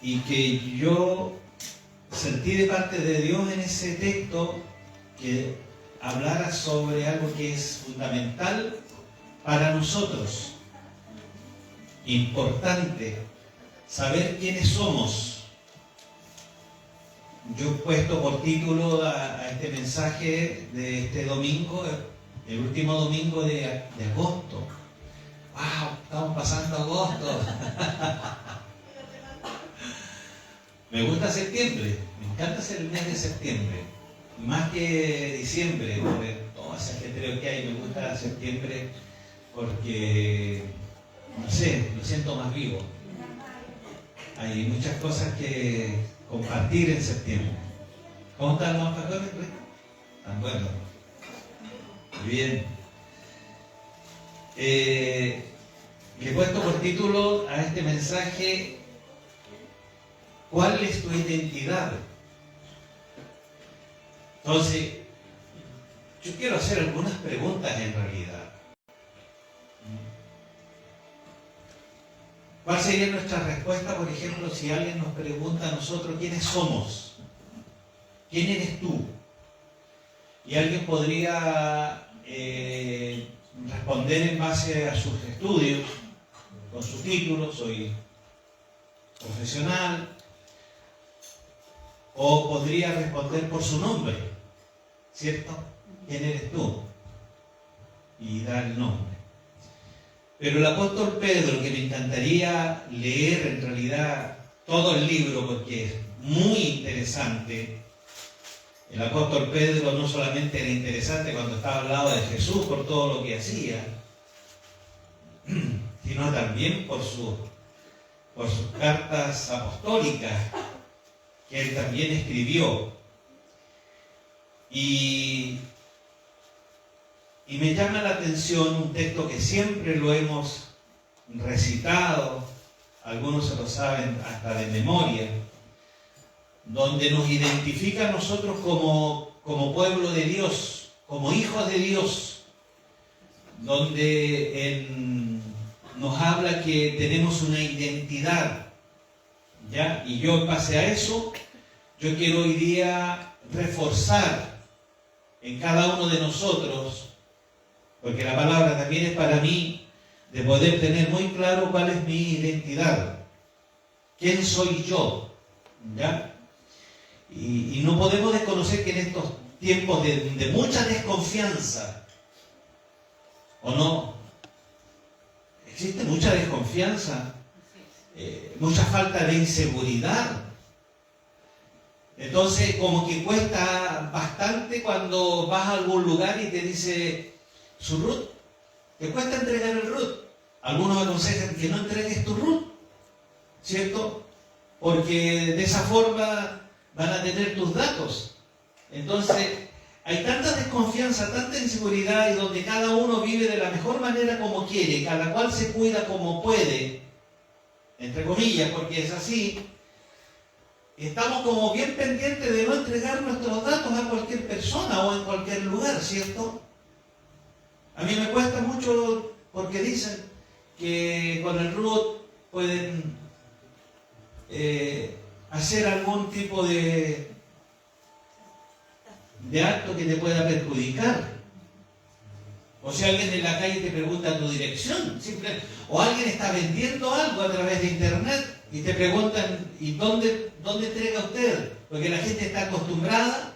y que yo sentí de parte de Dios en ese texto que hablara sobre algo que es fundamental para nosotros, importante, saber quiénes somos. Yo he puesto por título a este mensaje de este domingo, el último domingo de agosto. ¡Wow! Estamos pasando agosto. Me gusta septiembre, me encanta ser el mes de septiembre, más que diciembre, por todo ese ajetreo que hay. Me gusta septiembre porque, no sé, lo siento más vivo. Hay muchas cosas que compartir en septiembre. ¿Cómo están los pastores? ¿Están buenos? Muy bien. Le he puesto por título a este mensaje: ¿cuál es tu identidad? Entonces, yo quiero hacer algunas preguntas en realidad. ¿Cuál sería nuestra respuesta, por ejemplo, si alguien nos pregunta a nosotros quiénes somos? ¿Quién eres tú? Y alguien podría responder en base a sus estudios, con su título: soy profesional. O podría responder por su nombre, ¿cierto? ¿Quién eres tú? Y dar el nombre. Pero el apóstol Pedro, que me encantaría leer en realidad todo el libro porque es muy interesante. El apóstol Pedro no solamente era interesante cuando estaba al lado de Jesús por todo lo que hacía, sino también por sus cartas apostólicas que él también escribió. Y me llama la atención un texto que siempre lo hemos recitado, algunos se lo saben hasta de memoria, donde nos identifica a nosotros como pueblo de Dios, como hijos de Dios, donde nos habla que tenemos una identidad, ¿ya? Y yo, en base a eso, yo quiero hoy día reforzar en cada uno de nosotros, porque la palabra también es para mí, de poder tener muy claro cuál es mi identidad, quién soy yo, ¿ya? Y no podemos desconocer que en estos tiempos de mucha desconfianza, ¿o no? Existe mucha desconfianza, mucha falta de inseguridad. Entonces, como que cuesta bastante cuando vas a algún lugar y te dice su RUT. Te cuesta entregar el RUT. Algunos aconsejan que no entregues tu RUT, ¿cierto? Porque de esa forma van a tener tus datos. Entonces, hay tanta desconfianza, tanta inseguridad, y donde cada uno vive de la mejor manera como quiere, cada cual se cuida como puede, entre comillas, porque es así. Estamos como bien pendientes de no entregar nuestros datos a cualquier persona o en cualquier lugar, ¿cierto? A mí me cuesta mucho porque dicen que con el RUT pueden hacer algún tipo de acto que te pueda perjudicar. O si alguien en la calle te pregunta tu dirección, o alguien está vendiendo algo a través de internet y te preguntan: ¿y dónde entrega usted? Porque la gente está acostumbrada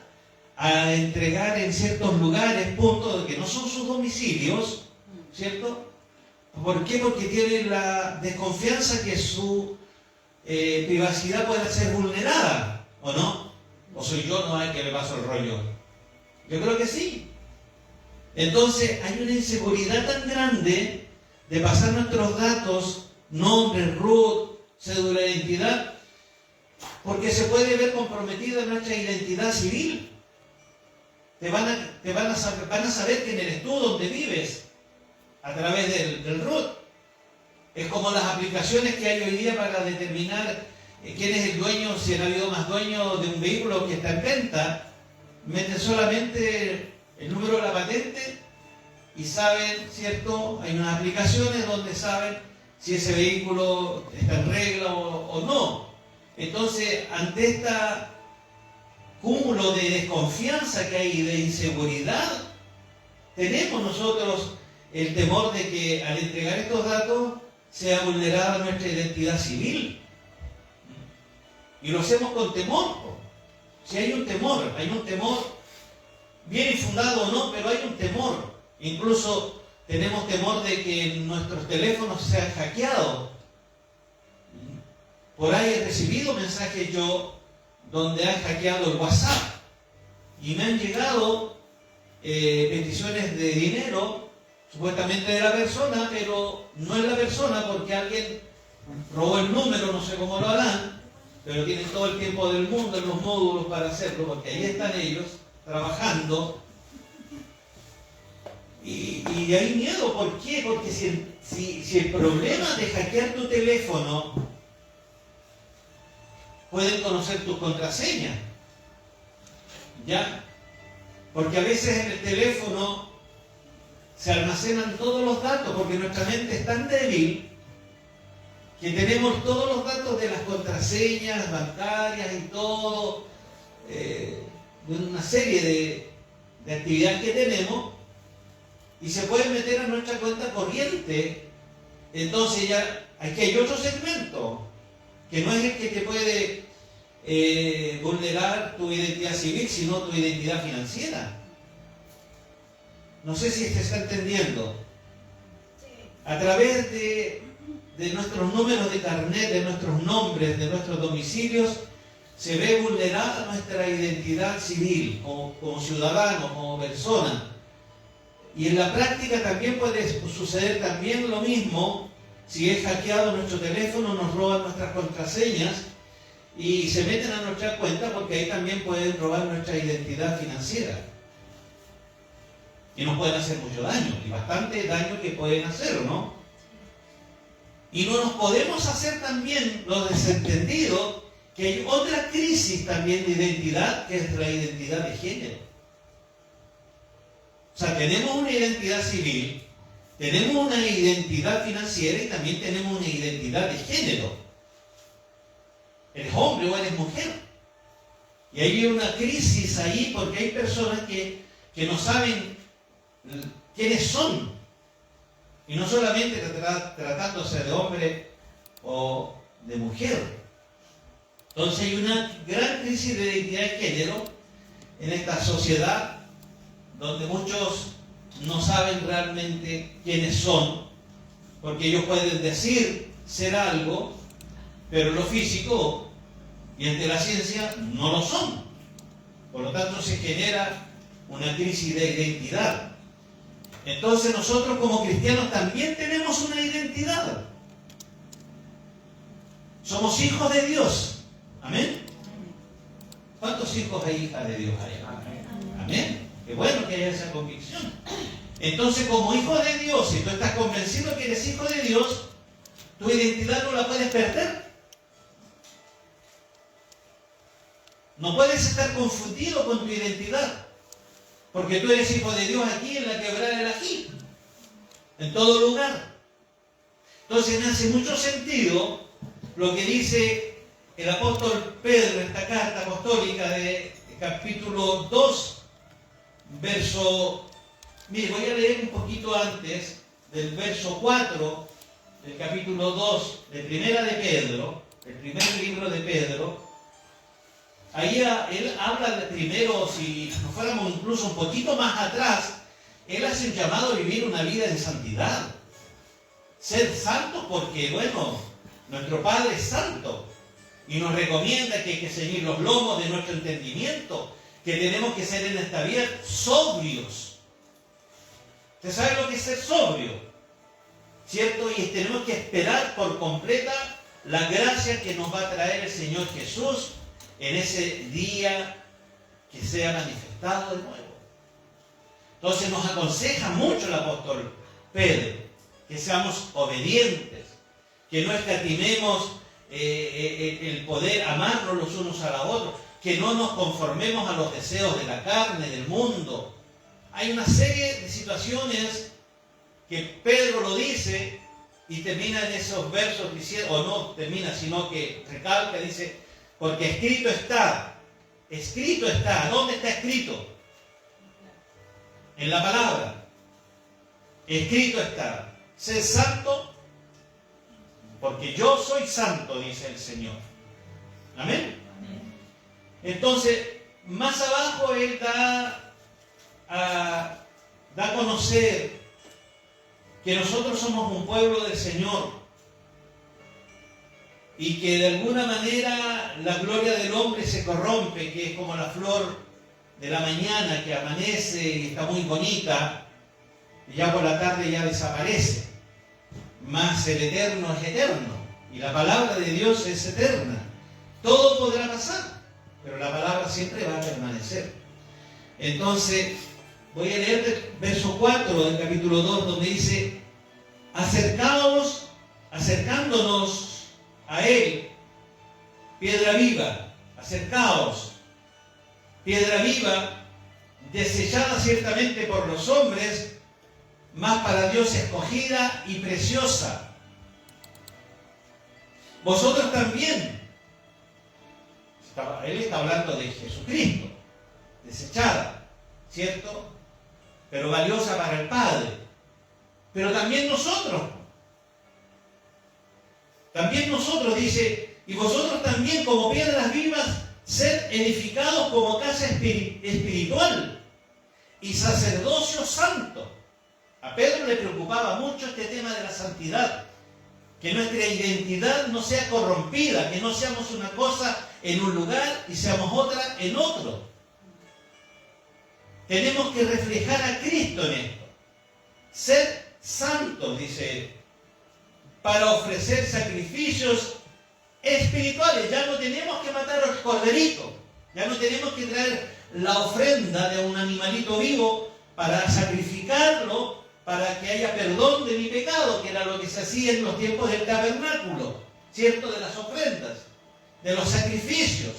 a entregar en ciertos lugares, puntos que no son sus domicilios, ¿cierto? ¿Por qué? Porque tienen la desconfianza que su privacidad pueda ser vulnerada, ¿o no? ¿O soy yo no hay que me paso el rollo? Yo creo que sí. Entonces hay una inseguridad tan grande de pasar nuestros datos, nombre, RUT, cédula de identidad, porque se puede ver comprometida nuestra identidad civil. Van a saber quién eres tú, dónde vives, a través del RUT. Es como las aplicaciones que hay hoy día para determinar quién es el dueño, si ha habido más dueños de un vehículo que está en venta. Meten solamente el número de la patente y saben, ¿cierto? Hay unas aplicaciones donde saben si ese vehículo está en regla o no. Entonces, ante este cúmulo de desconfianza que hay, de inseguridad, tenemos nosotros el temor de que al entregar estos datos sea vulnerada nuestra identidad civil. Y lo hacemos con temor. Si hay un temor, bien infundado o no, pero hay un temor. Incluso tenemos temor de que nuestros teléfonos sean hackeados. Por ahí he recibido mensajes yo donde han hackeado el WhatsApp y me han llegado peticiones de dinero, supuestamente de la persona, pero no es la persona porque alguien robó el número, no sé cómo lo harán, pero tienen todo el tiempo del mundo en los módulos para hacerlo, porque ahí están ellos trabajando. Y hay miedo, ¿por qué? Porque si el problema de hackear tu teléfono, pueden conocer tus contraseñas, ¿ya? Porque a veces en el teléfono se almacenan todos los datos, porque nuestra mente es tan débil que tenemos todos los datos de las contraseñas bancarias y todo, de una serie de actividades que tenemos, y se pueden meter a nuestra cuenta corriente. Entonces ya aquí hay otro segmento, que no es el que te puede vulnerar tu identidad civil, sino tu identidad financiera. No sé si se está entendiendo. A través de nuestros números de carnet, de nuestros nombres, de nuestros domicilios, se ve vulnerada nuestra identidad civil como ciudadanos, como personas. Y en la práctica también puede suceder también lo mismo. Si es hackeado nuestro teléfono, nos roban nuestras contraseñas y se meten a nuestra cuenta, porque ahí también pueden robar nuestra identidad financiera. Y nos pueden hacer mucho daño, y bastante daño que pueden hacer, ¿no? Y no nos podemos hacer también los desentendidos que hay otra crisis también de identidad, que es la identidad de género. O sea, tenemos una identidad civil, tenemos una identidad financiera y también tenemos una identidad de género. ¿Eres hombre o eres mujer? Y hay una crisis ahí porque hay personas que no saben quiénes son. Y no solamente tratándose de hombre o de mujer. Entonces hay una gran crisis de identidad de género en esta sociedad, donde muchos no saben realmente quiénes son, porque ellos pueden decir ser algo, pero lo físico y ante la ciencia no lo son. Por lo tanto, se genera una crisis de identidad. Entonces nosotros como cristianos también tenemos una identidad. Somos hijos de Dios. ¿Amén? ¿Cuántos hijos hay hijas de Dios hay? ¿Amén? Qué bueno que haya esa convicción. Entonces, como hijo de Dios, si tú estás convencido que eres hijo de Dios, tu identidad no la puedes perder. No puedes estar confundido con tu identidad, porque tú eres hijo de Dios aquí en la quebrada del Ají, en todo lugar. Entonces me hace mucho sentido lo que dice el apóstol Pedro en esta carta apostólica de capítulo 2, verso... Mire, voy a leer un poquito antes del verso 4 del capítulo 2 de Primera de Pedro, el primer libro de Pedro. Ahí él habla de primero, si nos fuéramos incluso un poquito más atrás, él hace un llamado a vivir una vida en santidad. Ser santos porque, bueno, nuestro Padre es santo y nos recomienda que hay que ceñir los lomos de nuestro entendimiento, que tenemos que ser en esta vida sobrios. ¿Usted sabe lo que es ser sobrio? ¿Cierto? Y tenemos que esperar por completa la gracia que nos va a traer el Señor Jesús en ese día que sea manifestado de nuevo. Entonces nos aconseja mucho el apóstol Pedro que seamos obedientes, que no escatimemos el poder amarnos los unos a los otros, que no nos conformemos a los deseos de la carne, del mundo. Hay una serie de situaciones que Pedro lo dice y termina en esos versos diciendo, o no termina, sino que recalca, dice, porque escrito está, ¿dónde está escrito? En la palabra. Escrito está, sé santo, porque yo soy santo, dice el Señor. Amén. Entonces, más abajo él da a conocer que nosotros somos un pueblo del Señor y que de alguna manera la gloria del hombre se corrompe, que es como la flor de la mañana que amanece y está muy bonita y ya por la tarde ya desaparece. Mas el eterno es eterno y la palabra de Dios es eterna. Todo podrá pasar, pero la palabra siempre va a permanecer. Entonces, voy a leer el verso 4 del capítulo 2, donde dice, acercándonos a Él, piedra viva, acercaos, piedra viva, desechada ciertamente por los hombres, mas para Dios escogida y preciosa. Vosotros también, él está hablando de Jesucristo, desechada, ¿cierto? Pero valiosa para el Padre. Pero también nosotros, dice, y vosotros también como piedras vivas, sed edificados como casa espiritual y sacerdocio santo. A Pedro le preocupaba mucho este tema de la santidad, que nuestra identidad no sea corrompida, que no seamos una cosa en un lugar y seamos otra en otro. Tenemos que reflejar a Cristo en esto. Ser santos, dice él, para ofrecer sacrificios espirituales. Ya no tenemos que matar al corderito, ya no tenemos que traer la ofrenda de un animalito vivo para sacrificarlo, para que haya perdón de mi pecado, que era lo que se hacía en los tiempos del tabernáculo, ¿cierto? De las ofrendas, de los sacrificios.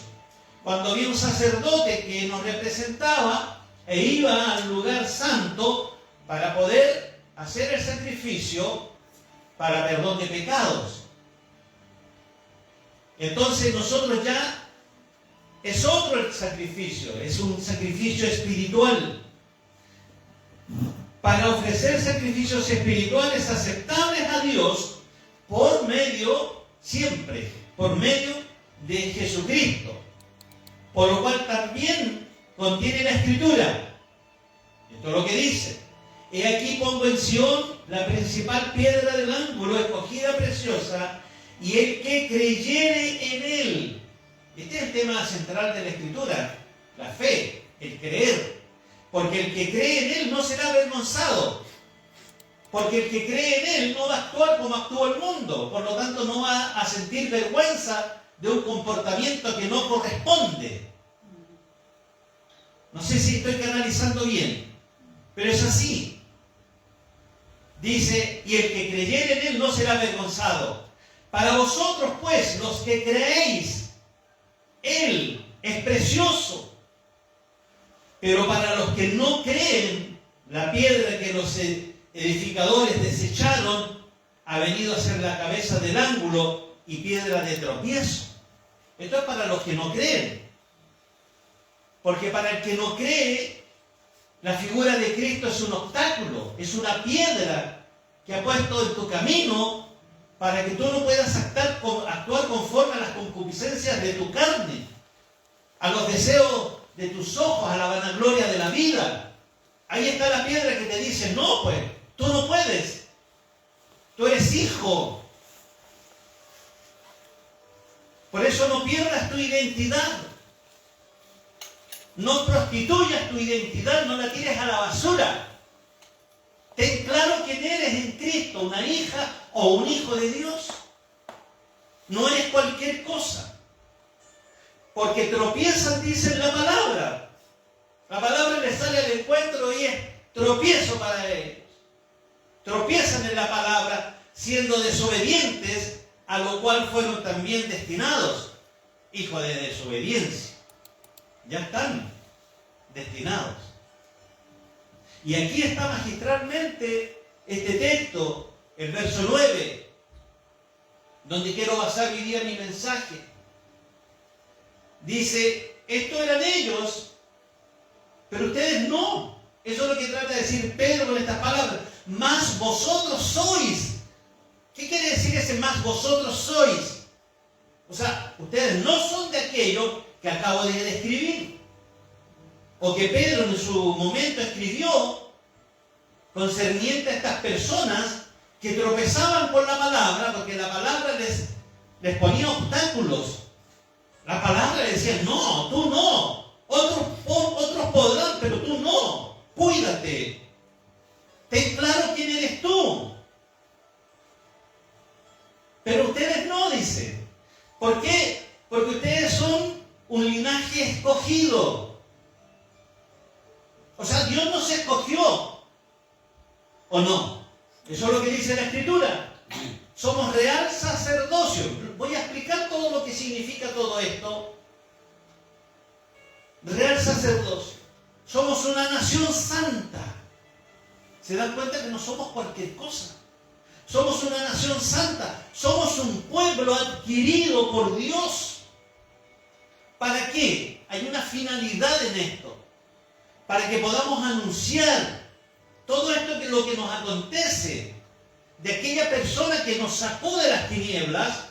Cuando había un sacerdote que nos representaba e iba al lugar santo para poder hacer el sacrificio para perdón de pecados. Entonces nosotros ya es otro el sacrificio, es un sacrificio espiritual. Para ofrecer sacrificios espirituales aceptables a Dios por medio, siempre, por medio de Jesucristo. Por lo cual también contiene la Escritura. Esto es lo que dice. He aquí pongo en Sión la principal piedra del ángulo, escogida preciosa, y el que creyere en él. Este es el tema central de la Escritura, la fe, el creer. Porque el que cree en él no será avergonzado. Porque el que cree en él no va a actuar como actúa el mundo. Por lo tanto, no va a sentir vergüenza de un comportamiento que no corresponde. No sé si estoy canalizando bien, pero es así. Dice, y el que creyere en él no será avergonzado. Para vosotros, pues, los que creéis, él es precioso. Pero para los que no creen, la piedra que los edificadores desecharon ha venido a ser la cabeza del ángulo y piedra de tropiezo. Esto es para los que no creen. Porque para el que no cree, la figura de Cristo es un obstáculo, es una piedra que ha puesto en tu camino para que tú no puedas actuar conforme a las concupiscencias de tu carne, a los deseos de tus ojos, a la vanagloria de la vida. Ahí está la piedra que te dice, no, pues, tú no puedes. Tú eres hijo. Por eso no pierdas tu identidad. No prostituyas tu identidad, no la tires a la basura. Ten claro quién eres en Cristo, una hija o un hijo de Dios. No eres cualquier cosa. Porque tropiezan, dice la palabra. La palabra les sale al encuentro y es tropiezo para ellos. Tropiezan en la palabra siendo desobedientes, a lo cual fueron también destinados. Hijo de desobediencia. Ya están destinados. Y aquí está magistralmente este texto, el verso 9. donde quiero basar hoy día mi mensaje. Dice, estos eran ellos, pero ustedes no. Eso es lo que trata de decir Pedro con estas palabras. Más vosotros sois. ¿Qué quiere decir ese más vosotros sois? O sea, ustedes no son de aquello que acabo de describir, o que Pedro en su momento escribió concerniente a estas personas que tropezaban con la palabra, porque la palabra les ponía obstáculos. La palabra le decía, no, tú no. Otros podrán, pero tú no. Cuídate. Ten claro quién eres tú. Pero ustedes no, dice. ¿Por qué? Porque ustedes son un linaje escogido. O sea, Dios nos escogió. ¿O no? Eso es lo que dice la Escritura. Somos real sacerdocio. Voy a explicar todo lo que significa todo esto. Real sacerdocio. Somos una nación santa. ¿Se dan cuenta que no somos cualquier cosa? Somos una nación santa. Somos un pueblo adquirido por Dios. ¿Para qué? Hay una finalidad en esto. Para que podamos anunciar todo esto que lo que nos acontece de aquella persona que nos sacó de las tinieblas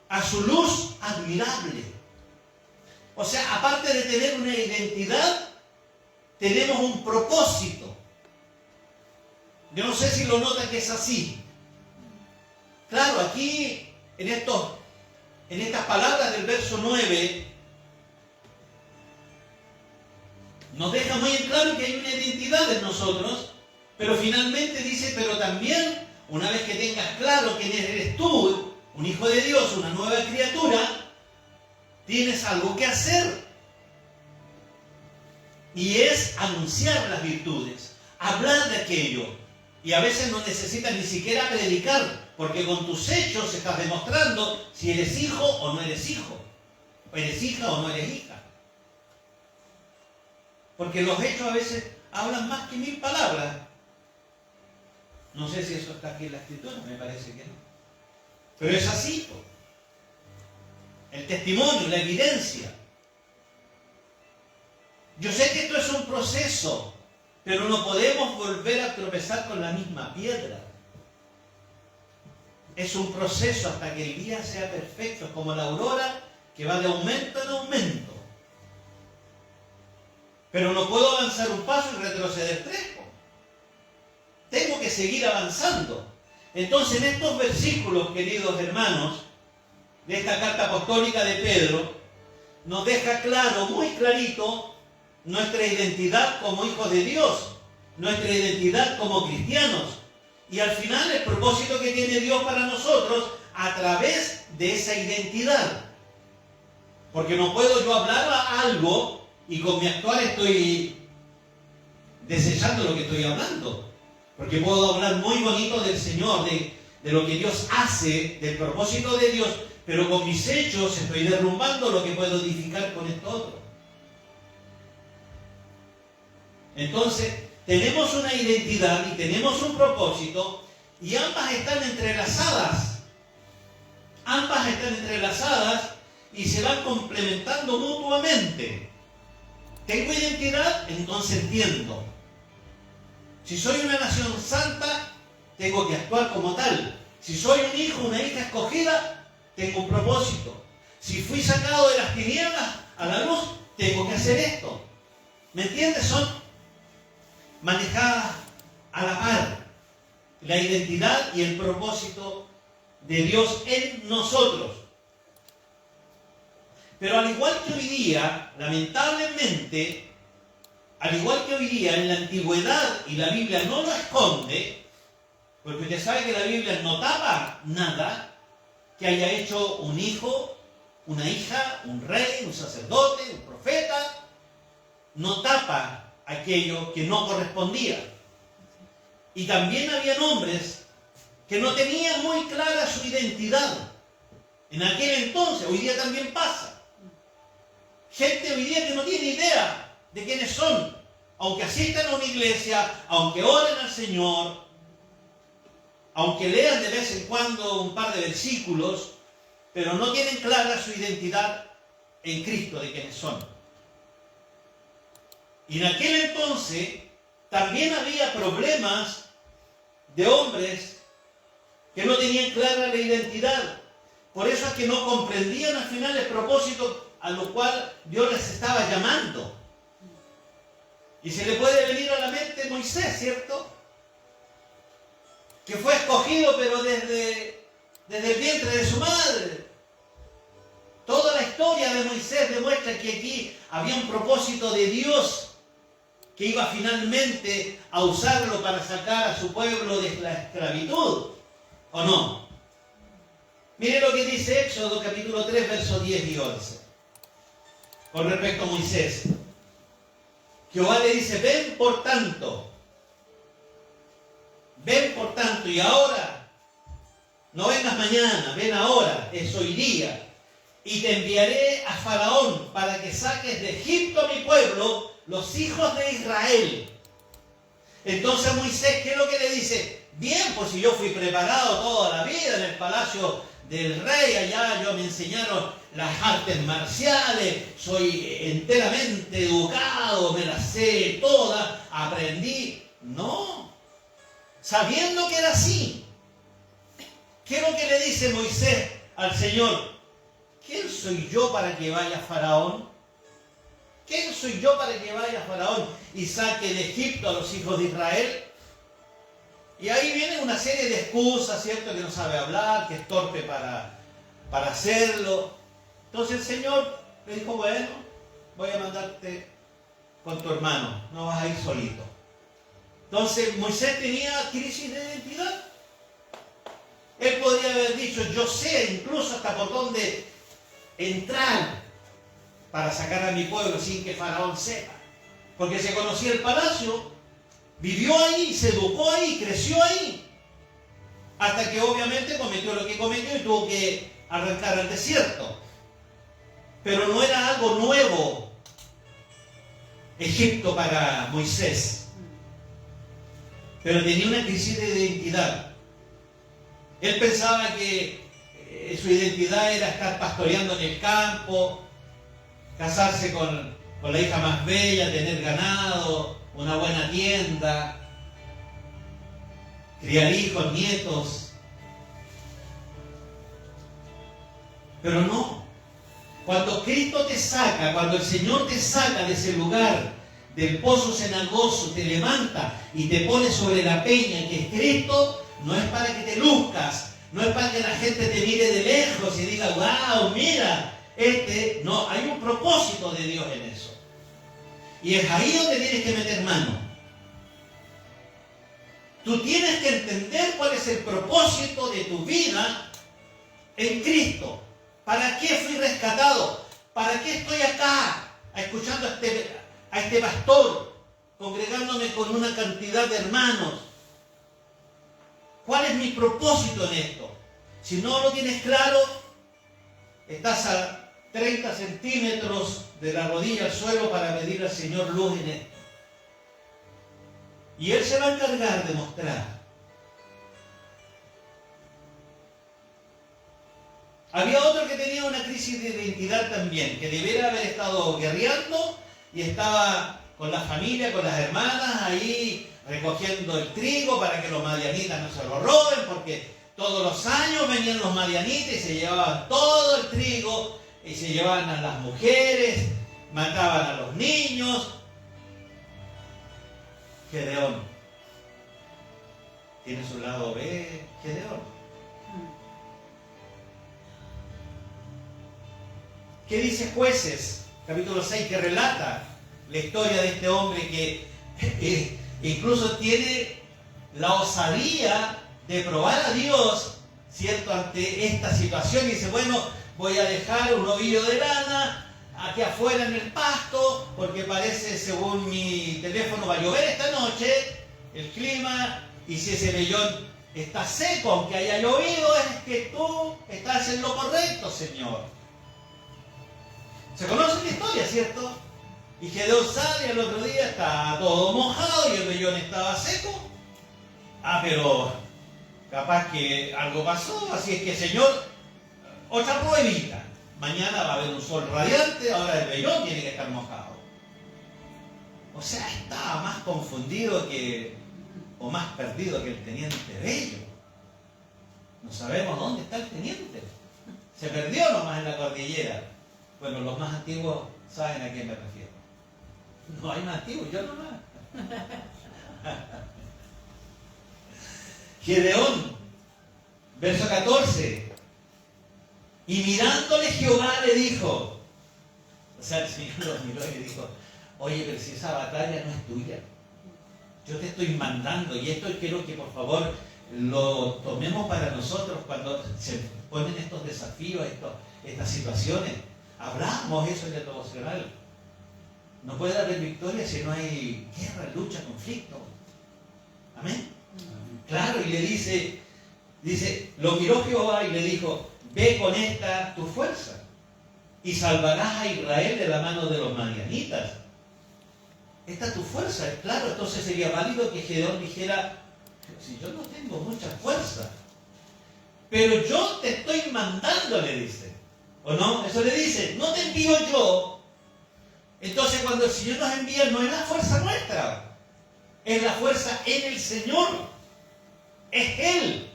a su luz admirable. O sea, aparte de tener una identidad, tenemos un propósito. Yo no sé si lo notan que es así. Claro, aquí, en estas palabras del verso 9, nos deja muy en claro que hay una identidad en nosotros, pero finalmente dice, pero también, una vez que tengas claro quién eres tú, un hijo de Dios, una nueva criatura, tienes algo que hacer. Y es anunciar las virtudes, hablar de aquello. Y a veces no necesitas ni siquiera predicar, porque con tus hechos estás demostrando si eres hijo o no eres hijo, o eres hija o no eres hija. Porque los hechos a veces hablan más que 1000 palabras. No sé si eso está aquí en la Escritura, me parece que no. Pero es así, ¿no? El testimonio, la evidencia. Yo sé que esto es un proceso, pero no podemos volver a tropezar con la misma piedra. Es un proceso hasta que el día sea perfecto, es como la aurora que va de aumento en aumento. Pero no puedo avanzar un paso y retroceder 3. Tengo que seguir avanzando. Entonces, en estos versículos, queridos hermanos, de esta carta apostólica de Pedro, nos deja claro, muy clarito, nuestra identidad como hijos de Dios, nuestra identidad como cristianos, y al final el propósito que tiene Dios para nosotros a través de esa identidad. Porque no puedo yo hablar algo y con mi actuar estoy desechando lo que estoy hablando. Porque puedo hablar muy bonito del Señor, de lo que Dios hace, del propósito de Dios, pero con mis hechos estoy derrumbando lo que puedo edificar con esto otro. Entonces, tenemos una identidad y tenemos un propósito, y ambas están entrelazadas. Ambas están entrelazadas y se van complementando mutuamente. Tengo identidad, entonces entiendo. Si soy una nación santa, tengo que actuar como tal. Si soy un hijo, una hija escogida, tengo un propósito. Si fui sacado de las tinieblas a la luz, tengo que hacer esto. ¿Me entiendes? Son manejadas a la par. La identidad y el propósito de Dios en nosotros. Pero al igual que hoy día, lamentablemente, al igual que hoy día en la antigüedad, y la Biblia no lo esconde, porque usted sabe que la Biblia no tapa nada que haya hecho un hijo, una hija, un rey, un sacerdote, un profeta, no tapa aquello que no correspondía. Y también había hombres que no tenían muy clara su identidad. En aquel entonces, hoy día también pasa. Gente hoy día que no tiene idea de quiénes son, aunque asistan a una iglesia, aunque oren al Señor, aunque lean de vez en cuando un par de versículos, pero no tienen clara su identidad en Cristo, de quienes son. Y en aquel entonces también había problemas de hombres que no tenían clara la identidad. Por eso es que no comprendían al final el propósito a lo cual Dios les estaba llamando. Y se le puede venir a la mente Moisés, ¿cierto? Que fue escogido, pero desde el vientre de su madre. Toda la historia de Moisés demuestra que aquí había un propósito de Dios que iba finalmente a usarlo para sacar a su pueblo de la esclavitud, ¿o no? Mire lo que dice Éxodo capítulo 3, versos 10 y 11. Con respecto a Moisés. Jehová le dice, ven por tanto, y ahora, no vengas mañana, ven ahora, es hoy día, y te enviaré a Faraón para que saques de Egipto a mi pueblo, los hijos de Israel. Entonces Moisés, ¿qué es lo que le dice? Bien, pues si yo fui preparado toda la vida en el palacio del rey, allá yo me enseñaron las artes marciales, soy enteramente educado, me las sé todas, aprendí. No, sabiendo que era así. ¿Qué es lo que le dice Moisés al Señor? ¿Quién soy yo para que vaya Faraón? ¿Quién soy yo para que vaya Faraón y saque de Egipto a los hijos de Israel? Y ahí viene una serie de excusas, ¿cierto? Que no sabe hablar, que es torpe para hacerlo. Entonces el Señor le dijo, bueno, voy a mandarte con tu hermano, no vas a ir solito. Entonces Moisés tenía crisis de identidad. Él podría haber dicho, yo sé incluso hasta por dónde entrar para sacar a mi pueblo sin que Faraón sepa. Porque se conocía el palacio, vivió ahí, se educó ahí, creció ahí. Hasta que obviamente cometió lo que cometió y tuvo que arrancar al desierto. Pero no era algo nuevo Egipto para Moisés. Pero tenía una crisis de identidad. Él pensaba que su identidad era estar pastoreando en el campo, casarse con la hija más bella, tener ganado, una buena tienda, criar hijos, nietos. Pero no. Cuando Cristo te saca, cuando el Señor te saca de ese lugar, del pozo cenagoso, te levanta y te pone sobre la peña que es Cristo, no es para que te luzcas, no es para que la gente te mire de lejos y diga, wow, mira, no, hay un propósito de Dios en eso. Y es ahí donde tienes que meter mano. Tú tienes que entender cuál es el propósito de tu vida en Cristo. ¿Para qué fui rescatado? ¿Para qué estoy acá escuchando a este pastor, congregándome con una cantidad de hermanos? ¿Cuál es mi propósito en esto? Si no lo tienes claro, estás a 30 centímetros de la rodilla al suelo para pedir al Señor luz en esto. Y Él se va a encargar de mostrar. Había otro que tenía una crisis de identidad también, que debiera haber estado guerreando y estaba con la familia, con las hermanas, ahí recogiendo el trigo para que los madianitas no se lo roben, porque todos los años venían los madianitas y se llevaban todo el trigo, y se llevaban a las mujeres, mataban a los niños. Gedeón tiene su lado B, Gedeón. ¿Qué dice Jueces, capítulo 6, que relata la historia de este hombre que incluso tiene la osadía de probar a Dios, ¿cierto?, ante esta situación, y dice, bueno, voy a dejar un ovillo de lana aquí afuera en el pasto, porque parece, según mi teléfono, va a llover esta noche, el clima, y si ese vellón está seco, aunque haya llovido, es que tú estás en lo correcto, Señor. Se conoce la historia, ¿cierto? Y Gedeón sale y al otro día está todo mojado y el vellón estaba seco. Pero Capaz que algo pasó, así es que Señor, otra pruebita. Mañana va a haber un sol radiante, ahora el vellón tiene que estar mojado. O sea, estaba más confundido o más perdido que el teniente Bello. No sabemos dónde está el teniente. Se perdió nomás en la cordillera. Bueno, los más antiguos saben a quién me refiero. No hay más antiguos, yo nomás. Gedeón, verso 14. Y mirándole Jehová le dijo, o sea, el Señor lo miró y le dijo, oye, pero si esa batalla no es tuya, yo te estoy mandando, y esto quiero que por favor lo tomemos para nosotros cuando se ponen estos desafíos, estas situaciones. Hablamos eso en el devocional. No puede haber victoria si no hay guerra, lucha, conflicto. Amén. Claro, y le dice, lo miró Jehová y le dijo, ve con esta tu fuerza y salvarás a Israel de la mano de los madianitas. Esta es tu fuerza, es claro. Entonces sería válido que Gedeón dijera, si yo no tengo mucha fuerza, pero yo te estoy mandando, le dice. ¿O no? Eso le dice, no te envío yo. Entonces cuando el Señor nos envía, no es la fuerza nuestra, es la fuerza en el Señor. Es Él.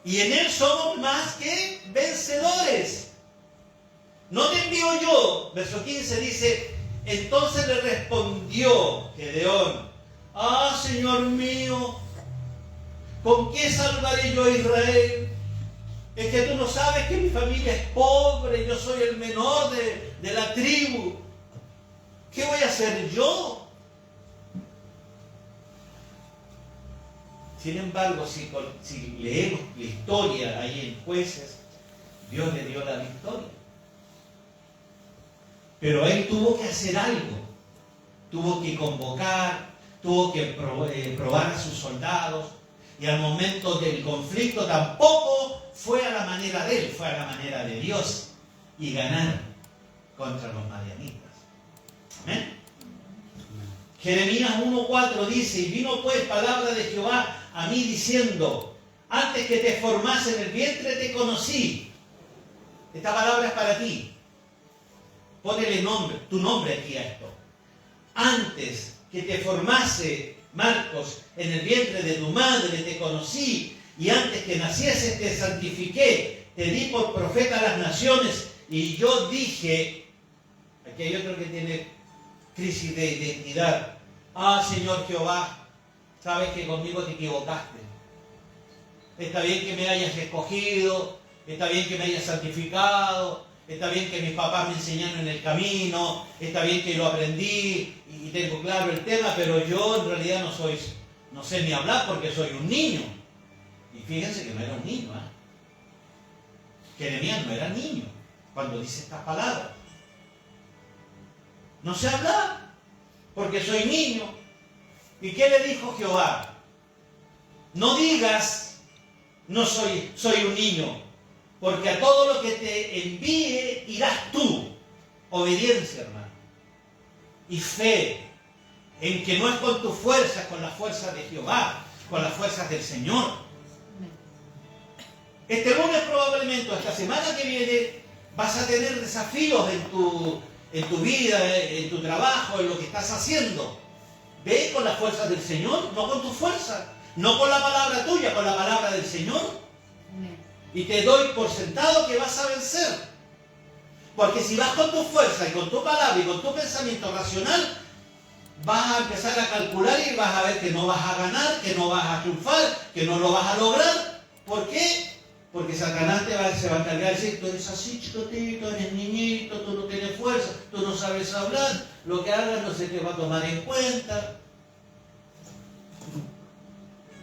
Y en Él somos más que vencedores. No te envío yo. Verso 15 dice, entonces le respondió Gedeón, Señor mío, ¿con qué salvaré yo a Israel? Es que tú no sabes que mi familia es pobre, yo soy el menor de la tribu. ¿Qué voy a hacer yo? Sin embargo, si leemos la historia ahí en Jueces, Dios le dio la victoria. Pero él tuvo que hacer algo. Tuvo que convocar, tuvo que probar a sus soldados. Y al momento del conflicto tampoco fue a la manera de él, fue a la manera de Dios. Y ganar contra los madianitas. ¿Amén? Jeremías 1:4 dice, y vino pues palabra de Jehová a mí diciendo, antes que te formase en el vientre te conocí. Esta palabra es para ti. Ponele tu nombre aquí a esto. Antes que te formase, Marcos, en el vientre de tu madre te conocí, y antes que nacieses te santifiqué, te di por profeta a las naciones, y yo dije, aquí hay otro que tiene crisis de identidad, Señor Jehová, sabes que conmigo te equivocaste. Está bien que me hayas escogido, está bien que me hayas santificado, está bien que mis papás me enseñaron en el camino, está bien que lo aprendí y tengo claro el tema, pero yo en realidad no sé ni hablar porque soy un niño. Y fíjense que no era un niño, Jeremías no era niño cuando dice estas palabras. No sé hablar porque soy niño. ¿Y qué le dijo Jehová? No digas, no soy un niño, porque a todo lo que te envíe irás tú. Obediencia, hermano. Y fe en que no es con tus fuerzas, con las fuerzas de Jehová, con las fuerzas del Señor. Este lunes probablemente, esta semana que viene, vas a tener desafíos en tu vida, en tu trabajo, en lo que estás haciendo. Ve con las fuerzas del Señor, no con tu fuerza, no con la palabra tuya, con la palabra del Señor. Y te doy por sentado que vas a vencer. Porque si vas con tu fuerza y con tu palabra y con tu pensamiento racional, vas a empezar a calcular y vas a ver que no vas a ganar, que no vas a triunfar, que no lo vas a lograr. ¿Por qué? Porque Satanás se va a encargar de decir, tú eres así chiquitito, eres niñito, tú no tienes fuerza, tú no sabes hablar, lo que hagas no se te va a tomar en cuenta.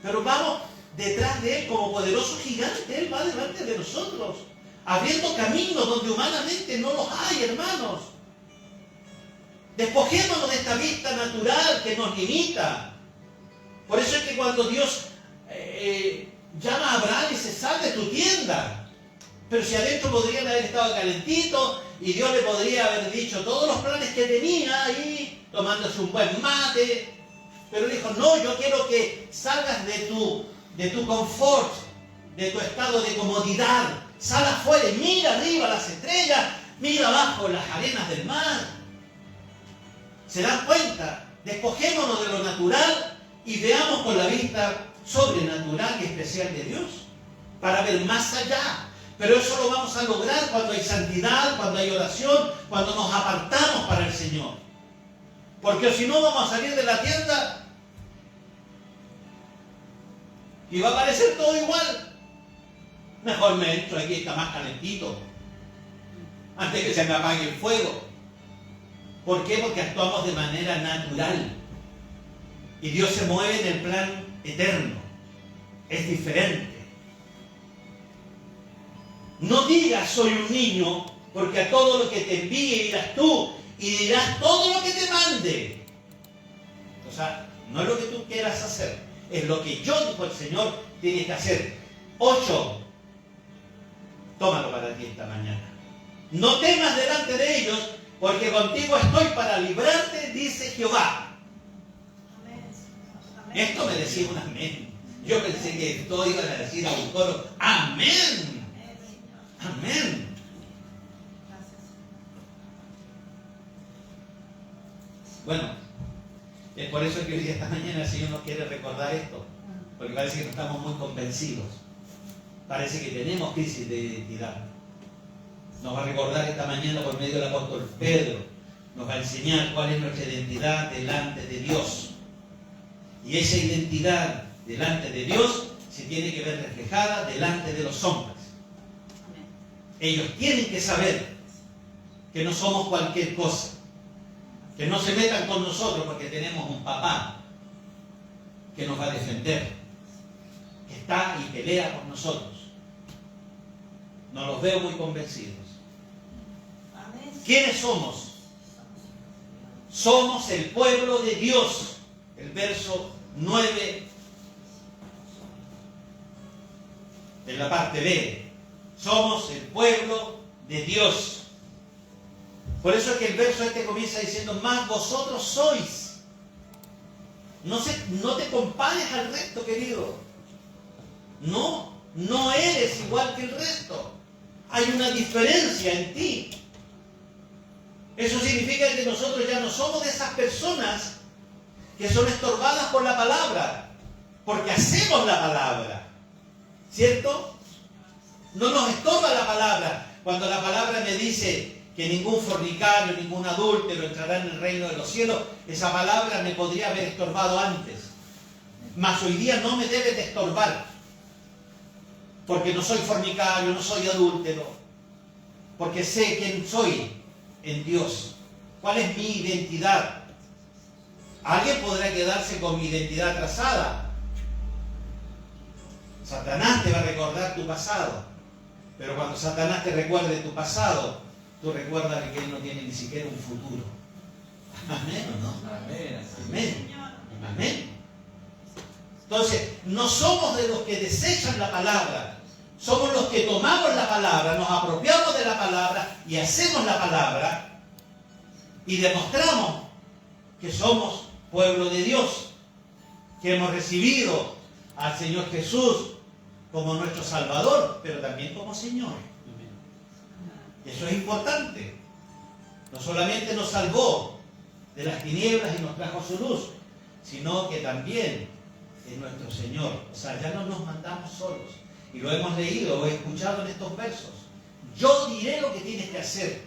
Pero vamos detrás de Él como poderoso gigante, Él va delante de nosotros, abriendo caminos donde humanamente no los hay, hermanos. Despojémonos de esta vista natural que nos limita. Por eso es que cuando Dios llama a Abraham y dice, sal de tu tienda. Pero si adentro podrían haber estado calentitos y Dios le podría haber dicho todos los planes que tenía ahí, tomándose un buen mate. Pero dijo, no, yo quiero que salgas de de tu confort, de tu estado de comodidad. Sal afuera y mira arriba las estrellas, mira abajo las arenas del mar. ¿Se dan cuenta? Despojémonos de lo natural y veamos con la vista sobrenatural y especial de Dios, para ver más allá. Pero eso lo vamos a lograr cuando hay santidad, cuando hay oración, cuando nos apartamos para el Señor. Porque si no, vamos a salir de la tienda y va a parecer todo igual. Mejor me entro aquí, está más calentito, antes que se me apague el fuego. ¿Por qué? Porque actuamos de manera natural. Y Dios se mueve en el plan eterno. Es diferente. No digas soy un niño, porque a todo lo que te envíe irás tú y dirás todo lo que te mande. O sea, no es lo que tú quieras hacer, es lo que yo, dijo el Señor, tienes que hacer. 8. Tómalo para ti esta mañana. No temas delante de ellos, porque contigo estoy para librarte, dice Jehová. Esto me decía un amén. Yo pensé que todos iban a decir a un coro, amén. Amén. Bueno, es por eso que hoy día, esta mañana, el Señor nos quiere recordar esto, porque parece que no estamos muy convencidos. Parece que tenemos crisis de identidad. Nos va a recordar esta mañana por medio del apóstol Pedro. Nos va a enseñar cuál es nuestra identidad delante de Dios. Y esa identidad delante de Dios se tiene que ver reflejada delante de los hombres. Ellos tienen que saber que no somos cualquier cosa. Que no se metan con nosotros porque tenemos un papá que nos va a defender, que está y pelea por nosotros. No los veo muy convencidos. ¿Quiénes somos? Somos el pueblo de Dios. El verso 9 en la parte B. Somos el pueblo de Dios. Por eso es que el verso este comienza diciendo, más vosotros sois. No te compares al resto, querido. No eres igual que el resto. Hay una diferencia en ti. Eso significa que nosotros ya no somos de esas personas que son estorbadas por la palabra, porque hacemos la palabra, ¿cierto? No nos estorba la palabra. Cuando la palabra me dice que ningún fornicario, ningún adúltero entrará en el reino de los cielos, esa palabra me podría haber estorbado antes, mas hoy día no me debe de estorbar, porque no soy fornicario, no soy adúltero, porque sé quién soy en Dios, cuál es mi identidad. Alguien podrá quedarse con mi identidad trazada. Satanás te va a recordar tu pasado, pero cuando Satanás te recuerde tu pasado, tú recuerdas que él no tiene ni siquiera un futuro. ¿Amén o no? Amén. Amén. Amén. Entonces, no somos de los que desechan la palabra, somos los que tomamos la palabra, nos apropiamos de la palabra y hacemos la palabra y demostramos que somos pueblo de Dios, que hemos recibido al Señor Jesús como nuestro Salvador, pero también como Señor. Eso es importante. No solamente nos salvó de las tinieblas y nos trajo su luz, sino que también es nuestro Señor. O sea, ya no nos mandamos solos. Y lo hemos leído o escuchado en estos versos. Yo diré lo que tienes que hacer.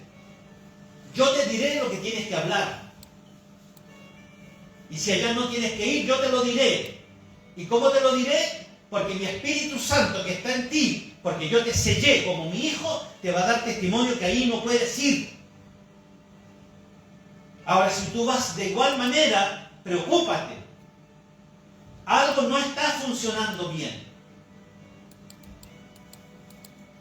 Yo te diré lo que tienes que hablar. Y si allá no tienes que ir, yo te lo diré. ¿Y cómo te lo diré? Porque mi Espíritu Santo que está en ti, porque yo te sellé como mi hijo, te va a dar testimonio que ahí no puedes ir. Ahora, si tú vas de igual manera, preocúpate. Algo no está funcionando bien.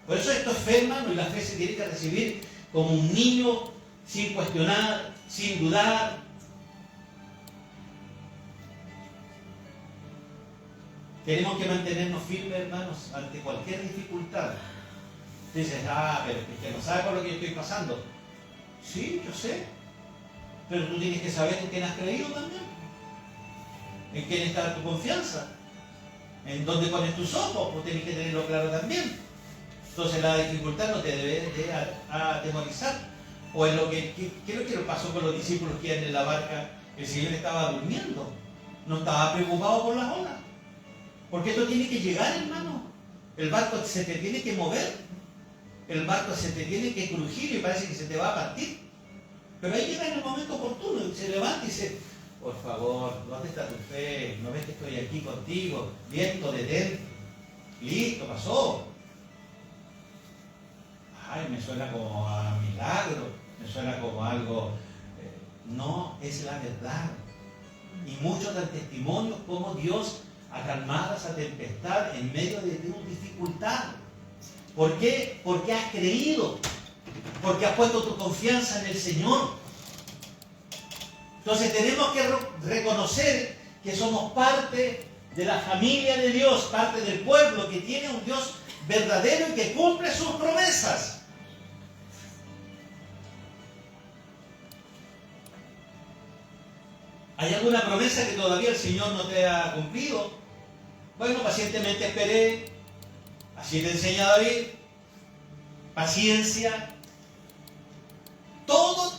Por eso esto es fe, hermano, y la fe se tiene que recibir como un niño, sin cuestionar, sin dudar. Tenemos que mantenernos firmes, hermanos, ante cualquier dificultad. Dices, pero es que usted no sabe por lo que yo estoy pasando. Sí, yo sé. Pero tú tienes que saber en quién has creído también. En quién está tu confianza. en dónde pones tus ojos, pues tienes que tenerlo claro también. Entonces la dificultad no te debe de atemorizar. O en lo que creo que lo pasó con los discípulos que iban en la barca, el Señor estaba durmiendo, no estaba preocupado por las olas. Porque esto tiene que llegar, hermano. El barco se te tiene que mover, el barco se te tiene que crujir y parece que se te va a partir. Pero ahí llega en el momento oportuno, y se levanta y dice, por favor, ¿dónde está tu fe? ¿No ves que estoy aquí contigo? Viento, detente. Listo, pasó. Ay, me suena como a milagro, me suena como algo... no, es la verdad. Y muchos dan testimonios como Dios ha calmado esa tempestad en medio de tu dificultad. ¿Por qué? Porque has creído, porque has puesto tu confianza en el Señor. Entonces tenemos que reconocer que somos parte de la familia de Dios, parte del pueblo que tiene un Dios verdadero y que cumple sus promesas. ¿Hay alguna promesa que todavía el Señor no te ha cumplido? Bueno, pacientemente esperé. Así te enseña David. Paciencia. Todo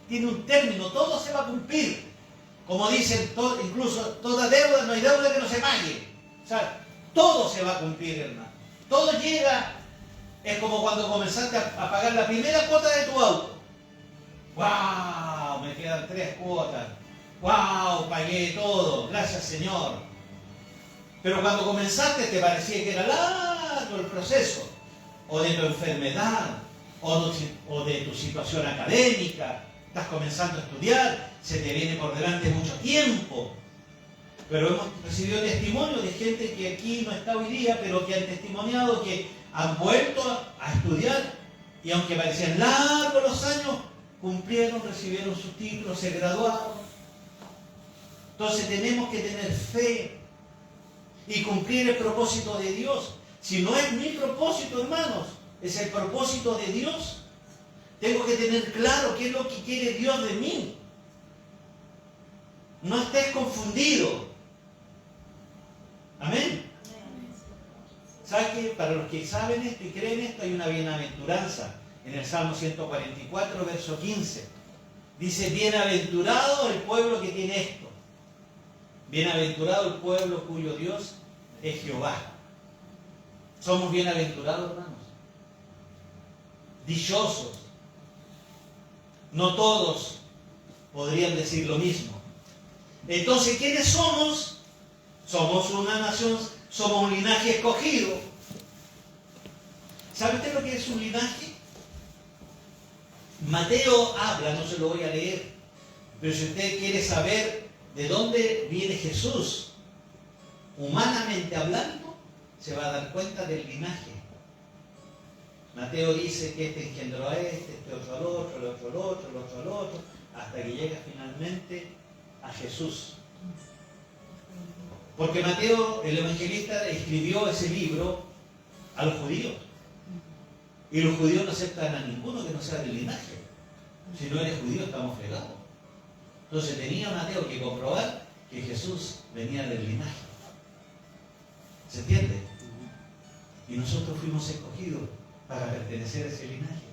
tiene un término, todo se va a cumplir. Como dicen, incluso toda deuda, no hay deuda que no se pague. O sea, todo se va a cumplir, hermano. Todo llega, es como cuando comenzaste a pagar la primera cuota de tu auto. ¡Wow! Me quedan 3 cuotas. ¡Wow! Pagué todo. Gracias, Señor. Pero cuando comenzaste te parecía que era largo el proceso. O de tu enfermedad, o de tu situación académica. Estás comenzando a estudiar, se te viene por delante mucho tiempo. Pero hemos recibido testimonio de gente que aquí no está hoy día, pero que han testimoniado que han vuelto a estudiar y aunque parecían largos los años, cumplieron, recibieron sus títulos, se graduaron. Entonces tenemos que tener fe y cumplir el propósito de Dios. Si no es mi propósito, hermanos, es el propósito de Dios. Tengo que tener claro qué es lo que quiere Dios de mí. No estés confundido. Amén. ¿Sabes qué? Para los que saben esto y creen esto, hay una bienaventuranza en el Salmo 144, verso 15. Dice, bienaventurado el pueblo que tiene esto. Bienaventurado el pueblo cuyo Dios es Jehová. Somos bienaventurados, hermanos. Dichosos. No todos podrían decir lo mismo. Entonces, ¿quiénes somos? Somos una nación, somos un linaje escogido. ¿Sabe usted lo que es un linaje? Mateo habla, no se lo voy a leer, pero si usted quiere saber de dónde viene Jesús, humanamente hablando, se va a dar cuenta del linaje. Mateo dice que este engendró a este otro al otro, el otro al otro, el otro al otro, hasta que llega finalmente a Jesús. Porque Mateo, el evangelista, escribió ese libro a los judíos. Y los judíos no aceptan a ninguno que no sea del linaje. Si no eres judío, estamos fregados. Entonces tenía Mateo que comprobar que Jesús venía del linaje. ¿Se entiende? Y nosotros fuimos escogidos para pertenecer a ese linaje,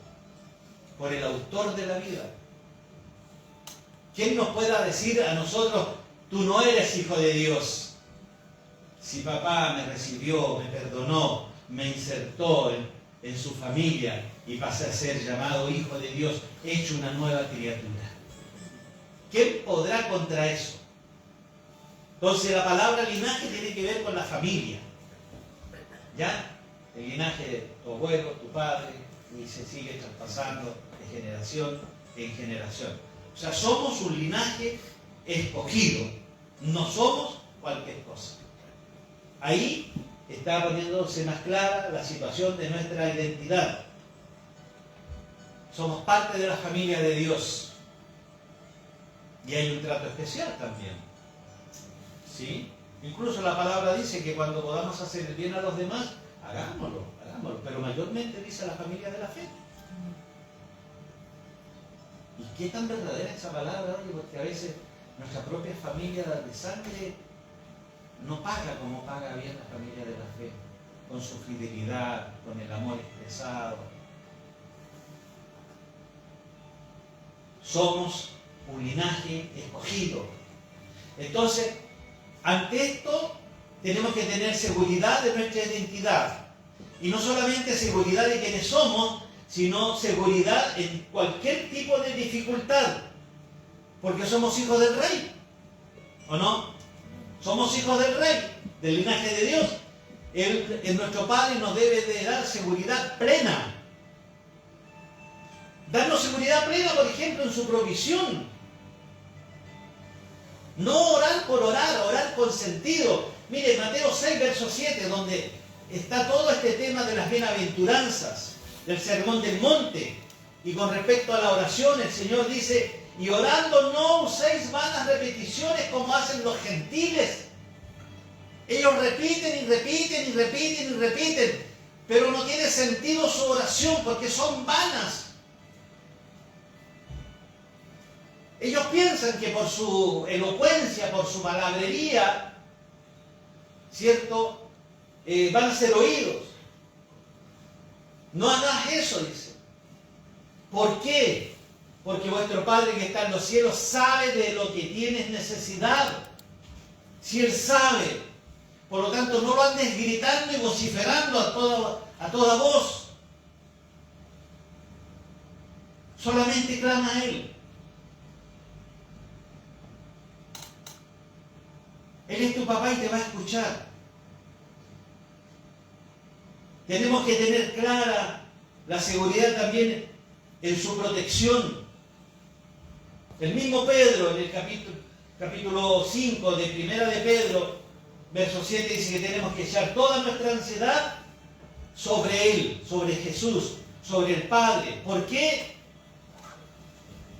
por el autor de la vida. ¿Quién nos pueda decir a nosotros, tú no eres hijo de Dios? Si papá me recibió, me perdonó, me insertó en su familia y pasé a ser llamado hijo de Dios, hecho una nueva criatura. ¿Quién podrá contra eso? Entonces la palabra linaje tiene que ver con la familia. ¿Ya? El linaje de tu abuelo, tu padre, y se sigue traspasando de generación en generación. O sea, somos un linaje escogido, no somos cualquier cosa. Ahí está poniéndose más clara la situación de nuestra identidad. Somos parte de la familia de Dios. Y hay un trato especial también. ¿Sí? Incluso la palabra dice que cuando podamos hacer el bien a los demás, hagámoslo, pero mayormente dice a la familia de la fe. ¿Y qué tan verdadera es esa palabra? Oye, porque a veces nuestra propia familia de sangre no paga como paga bien la familia de la fe, con su fidelidad, con el amor expresado. Somos un linaje escogido. Entonces, ante esto, tenemos que tener seguridad de nuestra identidad. Y no solamente seguridad de quienes somos, sino seguridad en cualquier tipo de dificultad. Porque somos hijos del Rey. ¿O no? Somos hijos del Rey, del linaje de Dios. Él es nuestro Padre y nos debe de dar seguridad plena. Darnos seguridad plena, por ejemplo, en su provisión. No orar por orar, orar con sentido. Mire, Mateo 6, verso 7, donde está todo este tema de las bienaventuranzas, del sermón del monte. Y con respecto a la oración, el Señor dice, y orando no uséis vanas repeticiones como hacen los gentiles. Ellos repiten y repiten y repiten y repiten, pero no tiene sentido su oración porque son vanas. Ellos piensan que por su elocuencia, por su palabrería, ¿cierto? Van a ser oídos. No hagas eso, dice. ¿Por qué? Porque vuestro Padre que está en los cielos sabe de lo que tienes necesidad. Si Él sabe, por lo tanto no lo andes gritando y vociferando a toda voz. Solamente clama a Él. Él es tu papá y te va a escuchar. Tenemos que tener clara la seguridad también en su protección. El mismo Pedro, en el capítulo 5 de Primera de Pedro, verso 7, dice que tenemos que echar toda nuestra ansiedad sobre Él, sobre Jesús, sobre el Padre. ¿Por qué?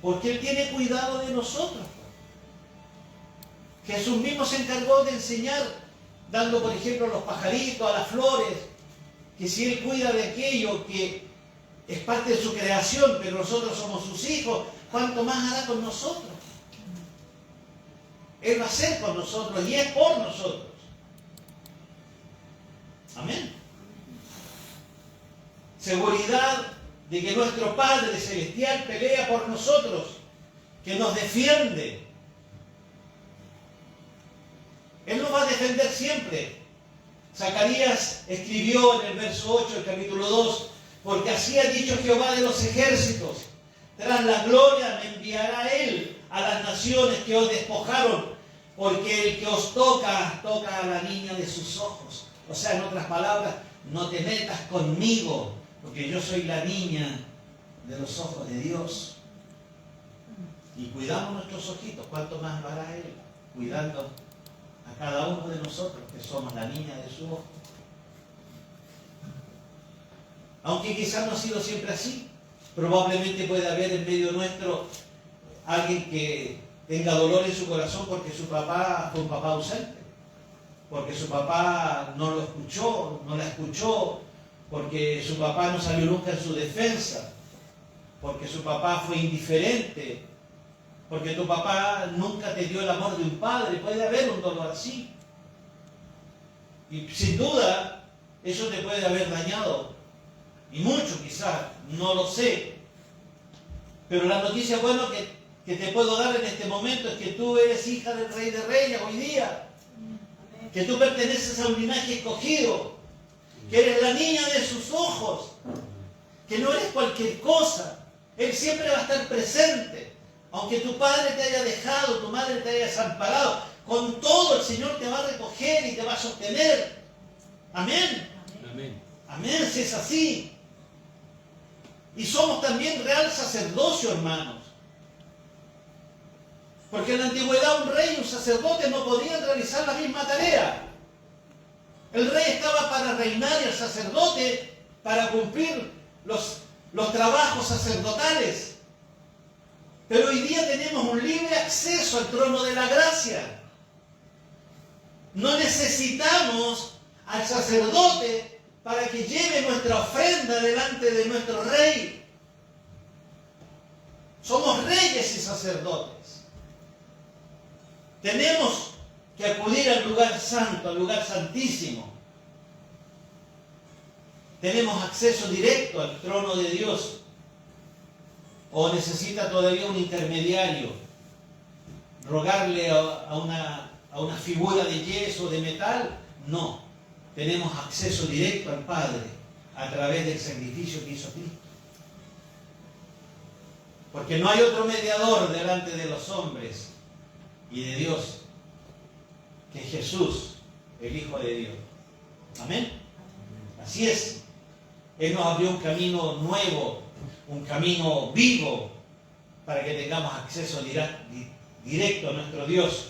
Porque Él tiene cuidado de nosotros. Jesús mismo se encargó de enseñar, dando por ejemplo a los pajaritos, a las flores, que si Él cuida de aquello que es parte de su creación, pero nosotros somos sus hijos, ¿cuánto más hará con nosotros? Él va a hacer con nosotros y es por nosotros. Amén. Seguridad de que nuestro Padre Celestial pelea por nosotros, que nos defiende. Él nos va a defender siempre. Zacarías escribió en el verso 8 del capítulo 2, porque así ha dicho Jehová de los ejércitos, tras la gloria me enviará Él a las naciones que os despojaron, porque el que os toca, toca a la niña de sus ojos. O sea, en otras palabras, no te metas conmigo, porque yo soy la niña de los ojos de Dios. Y cuidamos nuestros ojitos, ¿cuánto más lo hará Él? Cuidando a cada uno de nosotros, que somos la niña de su ojo. Aunque quizás no ha sido siempre así, probablemente puede haber en medio nuestro alguien que tenga dolor en su corazón porque su papá fue un papá ausente, porque su papá no lo escuchó, no la escuchó, porque su papá no salió nunca en su defensa, porque su papá fue indiferente, porque tu papá nunca te dio el amor de un padre. Puede haber un dolor así. Y sin duda, eso te puede haber dañado. Y mucho quizás, no lo sé. Pero la noticia buena que te puedo dar en este momento es que tú eres hija del Rey de Reyes hoy día. Que tú perteneces a un linaje escogido. Que eres la niña de sus ojos. Que no eres cualquier cosa. Él siempre va a estar presente. Aunque tu padre te haya dejado, tu madre te haya desamparado, con todo el Señor te va a recoger y te va a sostener. Amén. Amén. Amén, si es así. Y somos también real sacerdocio, hermanos. Porque en la antigüedad un rey y un sacerdote no podían realizar la misma tarea. El rey estaba para reinar y el sacerdote para cumplir los trabajos sacerdotales. Pero hoy día tenemos un libre acceso al trono de la gracia. No necesitamos al sacerdote para que lleve nuestra ofrenda delante de nuestro rey. Somos reyes y sacerdotes. Tenemos que acudir al lugar santo, al lugar santísimo. ¿Tenemos acceso directo al trono de Dios? ¿O necesita todavía un intermediario? ¿Rogarle a una figura de yeso o de metal? No. Tenemos acceso directo al Padre a través del sacrificio que hizo Cristo. Porque no hay otro mediador delante de los hombres y de Dios que Jesús, el Hijo de Dios. Amén. Así es. Él nos abrió un camino nuevo, un camino vivo, para que tengamos acceso directo a nuestro Dios.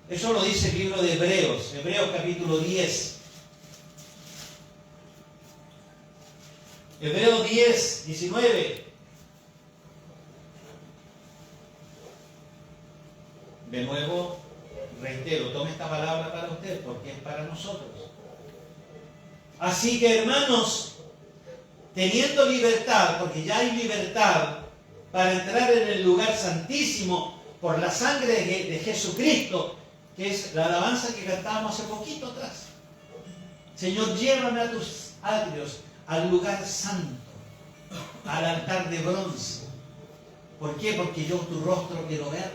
Eso lo dice el libro de Hebreos, Hebreos capítulo 10. Hebreos 10, 19. De nuevo, reitero, tome esta palabra para usted, porque es para nosotros. Así que, hermanos, teniendo libertad, porque ya hay libertad para entrar en el lugar santísimo por la sangre de Jesucristo, que es la alabanza que cantábamos hace poquito atrás. Señor, llévame a tus atrios, al lugar santo, al altar de bronce. ¿Por qué? Porque yo tu rostro quiero ver.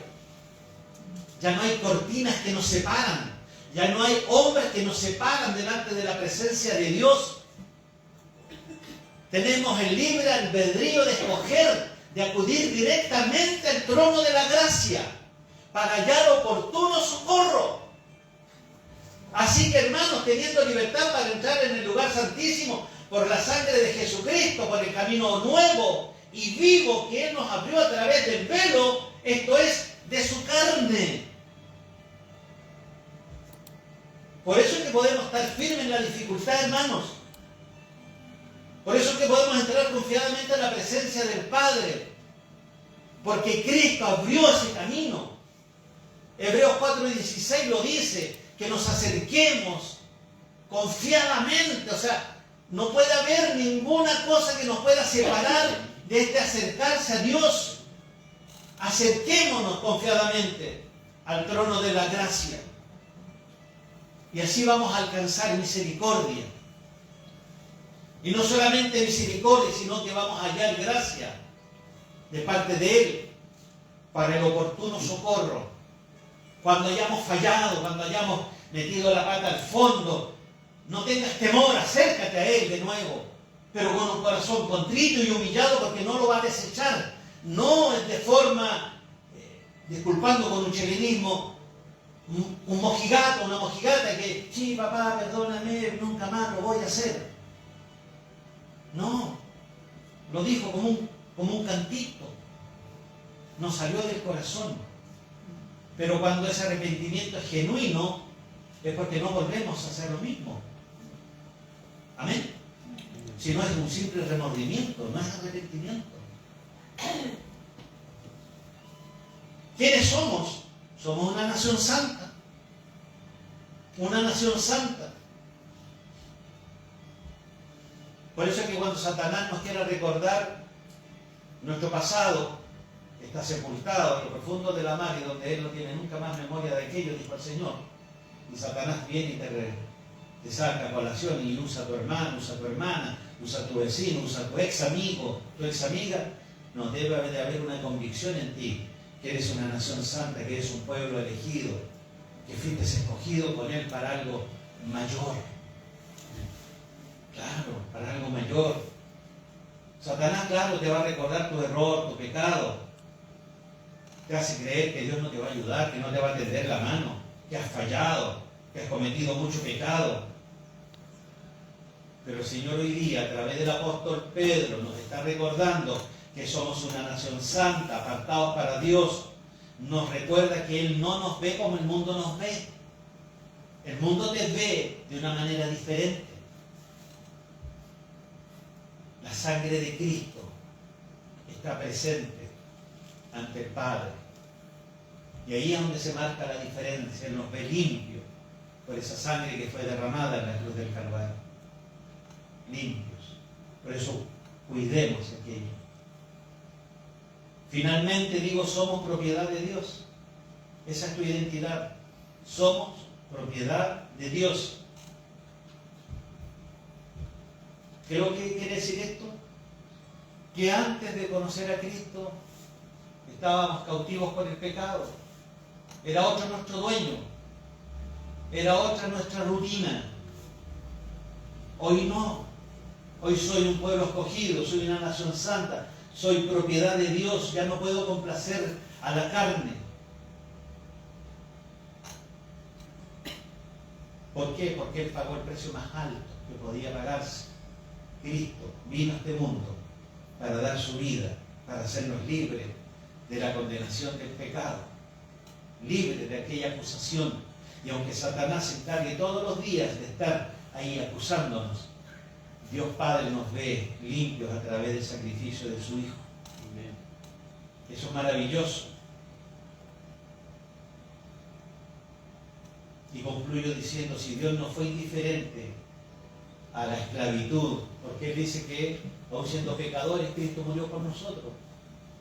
Ya no hay cortinas que nos separan. Ya no hay hombres que nos separan delante de la presencia de Dios. Tenemos el libre albedrío de escoger, de acudir directamente al trono de la gracia para hallar oportuno socorro. Así que, hermanos, teniendo libertad para entrar en el lugar santísimo por la sangre de Jesucristo, por el camino nuevo y vivo que Él nos abrió a través del velo, esto es, de su carne. Por eso es que podemos estar firmes en la dificultad, hermanos. Por eso es que podemos entrar confiadamente en la presencia del Padre. Porque Cristo abrió ese camino. Hebreos 4:16 lo dice, que nos acerquemos confiadamente. O sea, no puede haber ninguna cosa que nos pueda separar de este acercarse a Dios. Acerquémonos confiadamente al trono de la gracia. Y así vamos a alcanzar misericordia. Y no solamente misericordia, sino que vamos a hallar gracia de parte de Él para el oportuno socorro. Cuando hayamos fallado, cuando hayamos metido la pata al fondo, no tengas temor, acércate a Él de nuevo, pero con un corazón contrito y humillado, porque no lo va a desechar. No es de forma, disculpando con un chelenismo, un mojigato, una mojigata que, sí, papá, perdóname, nunca más lo voy a hacer. No, lo dijo como un cantito. Nos salió del corazón. Pero cuando ese arrepentimiento es genuino, es porque no volvemos a hacer lo mismo. Amén. Si no es un simple remordimiento, no es arrepentimiento. ¿Quiénes somos? Somos una nación santa. Una nación santa. Por eso es que cuando Satanás nos quiera recordar nuestro pasado, que está sepultado en lo profundo de la mar y donde Él no tiene nunca más memoria de aquello, dijo el Señor. Y Satanás viene y te saca a colación y usa a tu hermano, usa a tu hermana, usa a tu vecino, usa a tu ex amigo, tu ex amiga. No, debe de haber una convicción en ti, que eres una nación santa, que eres un pueblo elegido, que fuiste escogido con Él para algo mayor. Claro, para algo mayor. Satanás, claro, te va a recordar tu error, tu pecado. Te hace creer que Dios no te va a ayudar, que no te va a tender la mano, que has fallado, que has cometido mucho pecado. Pero el Señor hoy día, a través del apóstol Pedro, nos está recordando que somos una nación santa, apartados para Dios. Nos recuerda que Él no nos ve como el mundo nos ve. El mundo te ve de una manera diferente. La sangre de Cristo está presente ante el Padre. Y ahí es donde se marca la diferencia. Él nos ve limpio por esa sangre que fue derramada en la cruz del Calvario. Limpios. Por eso cuidemos aquello. Finalmente digo, somos propiedad de Dios. Esa es tu identidad. Somos propiedad de Dios. ¿Qué es lo que quiere decir esto? Que antes de conocer a Cristo estábamos cautivos por el pecado. Era otro nuestro dueño. Era otra nuestra rutina. Hoy no. Hoy soy un pueblo escogido, soy una nación santa, soy propiedad de Dios, ya no puedo complacer a la carne. ¿Por qué? Porque Él pagó el precio más alto que podía pagarse. Cristo vino a este mundo para dar su vida, para hacernos libres de la condenación del pecado, libres de aquella acusación. Y aunque Satanás se encargue todos los días de estar ahí acusándonos, Dios Padre nos ve limpios a través del sacrificio de su Hijo. Amén. Eso es maravilloso. Y concluyo diciendo, si Dios no fue indiferente a la esclavitud, porque Él dice que, aun siendo pecadores, Cristo murió por nosotros.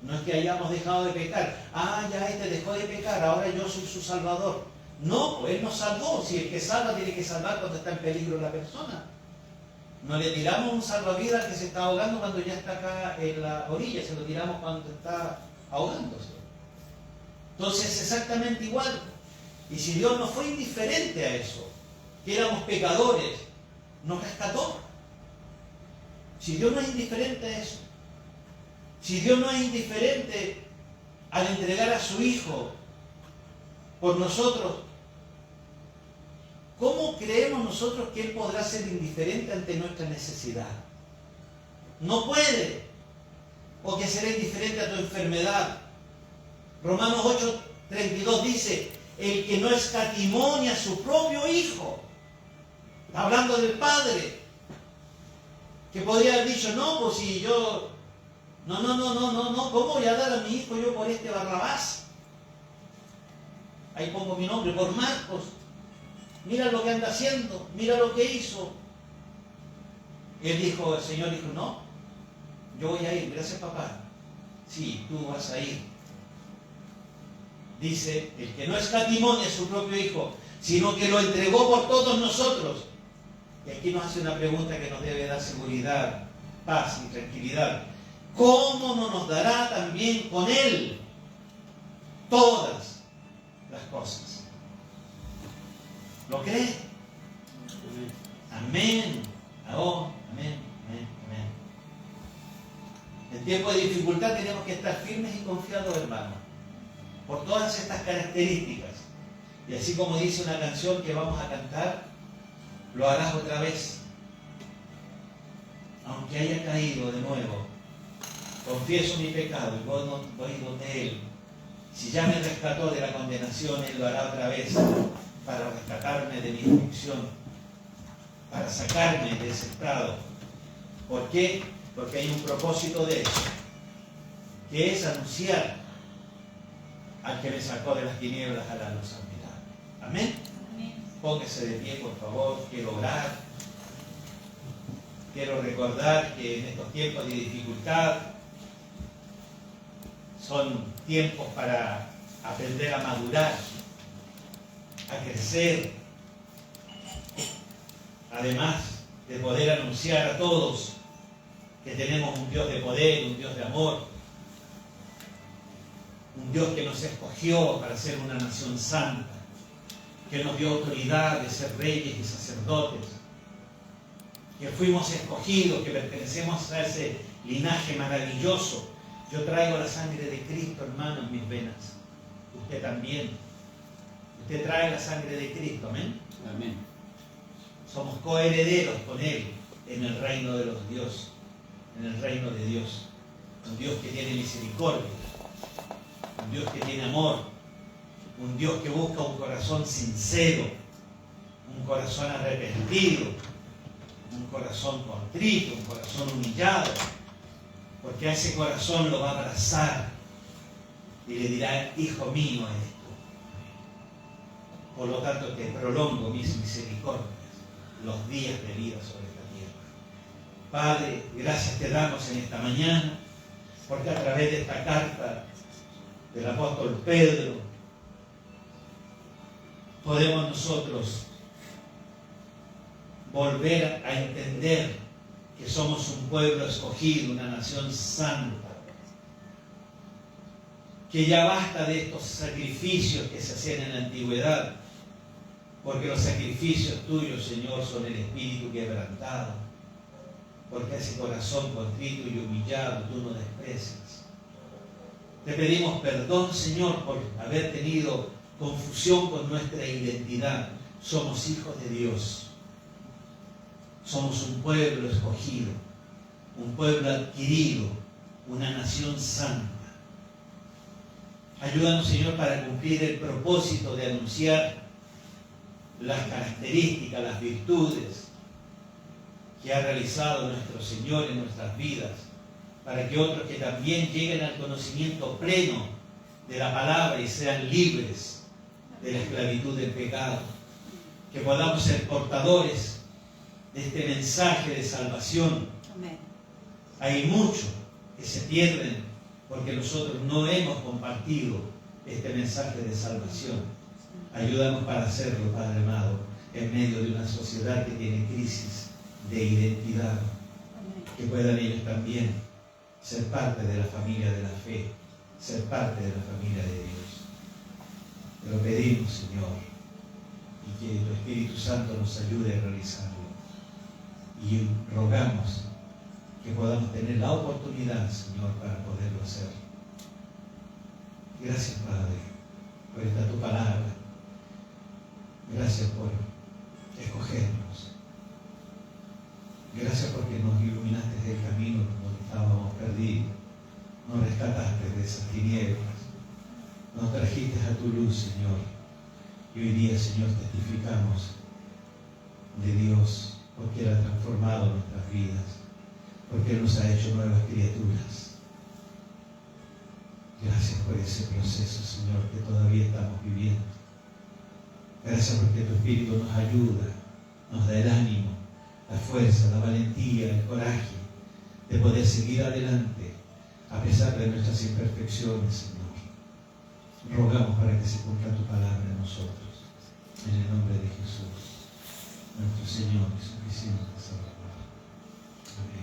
No es que hayamos dejado de pecar. Ya este dejó de pecar, ahora yo soy su salvador. No, Él nos salvó. Si el que salva tiene que salvar cuando está en peligro la persona. No le tiramos un salvavidas al que se está ahogando cuando ya está acá en la orilla, se lo tiramos cuando está ahogándose. Entonces es exactamente igual. Y si Dios no fue indiferente a eso, que éramos pecadores, nos rescató. Si Dios no es indiferente a eso, si Dios no es indiferente al entregar a su Hijo por nosotros, ¿cómo creemos nosotros que Él podrá ser indiferente ante nuestra necesidad? No puede. O que será indiferente a tu enfermedad. Romanos 8:32 dice, el que no escatimó ni a su propio Hijo. Está hablando del Padre. Que podría haber dicho, no, pues si yo... No, ¿cómo voy a dar a mi hijo yo por este Barrabás? Ahí pongo mi nombre, por Marcos. Mira lo que anda haciendo, mira lo que hizo. El Señor dijo, no, yo voy a ir, gracias papá. Sí, tú vas a ir. Dice, el que no escatimó ni a su propio Hijo, sino que lo entregó por todos nosotros. Y aquí nos hace una pregunta que nos debe dar seguridad, paz y tranquilidad. ¿Cómo no nos dará también con Él todas las cosas? ¿Lo cree? Amén. Oh, amén, amén, amén. En tiempo de dificultad tenemos que estar firmes y confiados, hermanos, por todas estas características. Y así como dice una canción que vamos a cantar, lo harás otra vez. Aunque haya caído de nuevo, confieso mi pecado y voy donde Él. Si ya me rescató de la condenación, Él lo hará otra vez para rescatarme de mi aflicción, para sacarme de ese estado. ¿Por qué? Porque hay un propósito de eso, que es anunciar al que me sacó de las tinieblas a la luz admirable. Amén. Póngase de pie, por favor. Quiero orar. Quiero recordar que en estos tiempos de dificultad son tiempos para aprender a madurar, a crecer, además de poder anunciar a todos que tenemos un Dios de poder, un Dios de amor, un Dios que nos escogió para ser una nación santa, que nos dio autoridad de ser reyes y sacerdotes, que fuimos escogidos, que pertenecemos a ese linaje maravilloso. Yo traigo la sangre de Cristo, hermano, en mis venas. Usted también. Usted trae la sangre de Cristo, amén. Amén. Somos coherederos con Él en el reino de los dioses, en el reino de Dios. Un Dios que tiene misericordia, un Dios que tiene amor, un Dios que busca un corazón sincero, un corazón arrepentido, un corazón contrito, un corazón humillado, porque a ese corazón lo va a abrazar y le dirá, hijo mío eres tú. Por lo tanto, te prolongo mis misericordias, los días de vida sobre esta tierra. Padre, gracias te damos en esta mañana, porque a través de esta carta del apóstol Pedro, podemos nosotros volver a entender que somos un pueblo escogido, una nación santa, que ya basta de estos sacrificios que se hacían en la antigüedad, porque los sacrificios tuyos, Señor, son el espíritu quebrantado, porque ese corazón contrito y humillado tú no desprecias. Te pedimos perdón, Señor, por haber tenido confusión con nuestra identidad. Somos hijos de Dios. Somos un pueblo escogido, un pueblo adquirido, una nación santa. Ayúdanos, Señor, para cumplir el propósito de anunciar las características, las virtudes que ha realizado nuestro Señor en nuestras vidas, para que otros que también lleguen al conocimiento pleno de la palabra y sean libres de la esclavitud del pecado, que podamos ser portadores de este mensaje de salvación. Amén. Hay muchos que se pierden porque nosotros no hemos compartido este mensaje de salvación. Ayúdanos para hacerlo, Padre amado, en medio de una sociedad que tiene crisis de identidad, que puedan ellos también ser parte de la familia de la fe, ser parte de la familia de Dios. Te lo pedimos, Señor, y que tu Espíritu Santo nos ayude a realizarlo. Y rogamos que podamos tener la oportunidad, Señor, para poderlo hacer. Gracias, Padre, por esta tu palabra. Gracias por escogernos. Gracias porque nos iluminaste del camino donde estábamos perdidos. Nos rescataste de esas tinieblas. Nos trajiste a tu luz, Señor. Y hoy día, Señor, testificamos de Dios, porque Él ha transformado nuestras vidas, porque Él nos ha hecho nuevas criaturas. Gracias por ese proceso, Señor, que todavía estamos viviendo. Gracias porque tu Espíritu nos ayuda, nos da el ánimo, la fuerza, la valentía, el coraje de poder seguir adelante a pesar de nuestras imperfecciones, Señor. Rogamos para que se cumpla tu palabra en nosotros. En el nombre de Jesús, nuestro Señor y suficiente Salvador. Amén.